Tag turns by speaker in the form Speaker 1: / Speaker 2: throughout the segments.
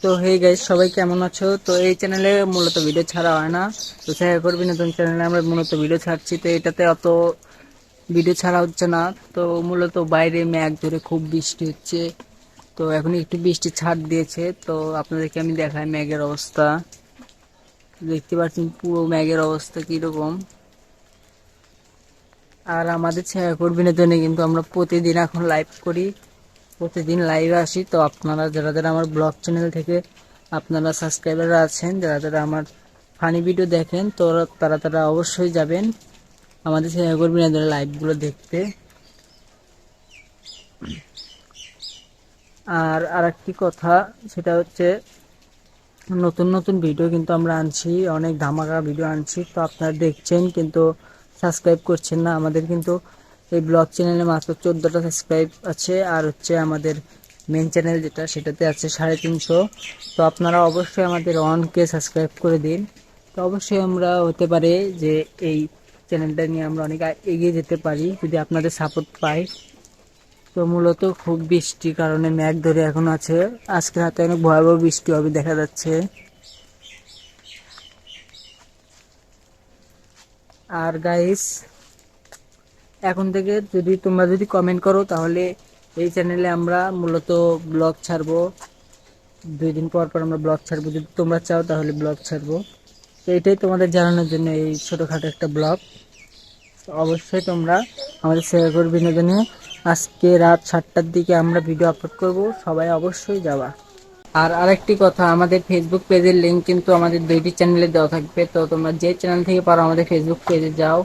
Speaker 1: তো hey guys, সবাই কেমন আছো? তো এই চ্যানেলে মূলত ভিডিও ছাড়া হয় না। তো ছায়া বিনোদন চ্যানেলে আমরা মূলত ভিডিও ছাড়ছি, তো এটাতে অত ভিডিও ছাড়া হচ্ছে না। তো মূলত বাইরে মেঘ ধরে খুব বৃষ্টি হচ্ছে। তো এখন একটু বৃষ্টি ছাড় দিয়েছে, তো আপনাদেরকে আমি দেখাই মেঘের অবস্থা। দেখতে পাচ্ছেন পুরো মেঘের অবস্থা কিরকম। আর আমাদের ছায়া বিনোদনে কিন্তু আমরা প্রতিদিন এখন লাইভ করি, প্রতিদিন লাইভে আসি। তো আপনারা যারা যারা আমার ব্লগ চ্যানেল থেকে আপনারা সাবস্ক্রাইবার আছেন, যারা যারা আমার ফানি ভিডিও দেখেন, তো তারা তারা অবশ্যই যাবেন আমাদের সাইবার বিনোদনের লাইভগুলো দেখতে। আর আরেকটি কথা, সেটা হচ্ছে নতুন নতুন ভিডিও কিন্তু আমরা আনছি, অনেক ধামাকা ভিডিও আনছি। তো আপনারা দেখছেন কিন্তু সাবস্ক্রাইব করছেন না। আমাদের কিন্তু এই ব্লগ চ্যানেলে মাত্র 14টা সাবস্ক্রাইব আছে, আর হচ্ছে আমাদের মেন চ্যানেল যেটা, সেটাতে আছে 350। তো আপনারা অবশ্যই আমাদের 1K সাবস্ক্রাইব করে দিন। তো অবশ্যই আমরা হতে পারে যে এই চ্যানেলটা নিয়ে আমরা অনেক এগিয়ে যেতে পারি যদি আপনাদের সাপোর্ট পাই। তো মূলত খুব বৃষ্টির কারণে মেঘ ধরে এখন আছে, আজকে রাতে অনেক ভয়াবহ বৃষ্টি হবে দেখা যাচ্ছে। আর গাইস, এখন থেকে যদি তোমরা যদি কমেন্ট করো, তাহলে এই চ্যানেলে আমরা মূলত ব্লগ ছাড়বো। 2 দিন পর পর আমরা ব্লগ ছাড়বো, যদি তোমরা চাও তাহলে ব্লগ ছাড়বো। তো এটাই তোমাদের জানানোর জন্য এই ছোটোখাটো একটা ব্লগ। অবশ্যই তোমরা আমাদের শেয়ার বিনোদনে আজকে রাত 7টার দিকে আমরা ভিডিও আপলোড করব, সবাই অবশ্যই যাবা। আর আরেকটি কথা, আমাদের ফেসবুক পেজের লিঙ্ক কিন্তু আমাদের 2টি চ্যানেলে দেওয়া থাকবে। তো তোমরা যে চ্যানেল থেকে পারো আমাদের ফেসবুক পেজে যাও,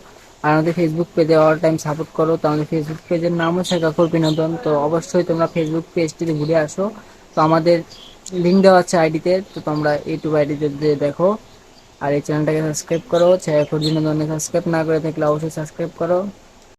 Speaker 1: আর আমাদের ফেসবুক পেজে অল টাইম সাপোর্ট করো। তো আমাদের ফেসবুক পেজের নাম হচ্ছে কাকুর বিনোদন। তো অবশ্যই তোমরা ফেসবুক পেজটিতে ঘুরে আসো। তো আমাদের লিঙ্ক দেওয়া আছে আইডিতে, তো তোমরা ইউটিউব আইডিতে দেখো। আর এই চ্যানেলটাকে সাবস্ক্রাইব করো, কাকুর বিনোদনে সাবস্ক্রাইব না করে থাকলে অবশ্যই সাবস্ক্রাইব করো।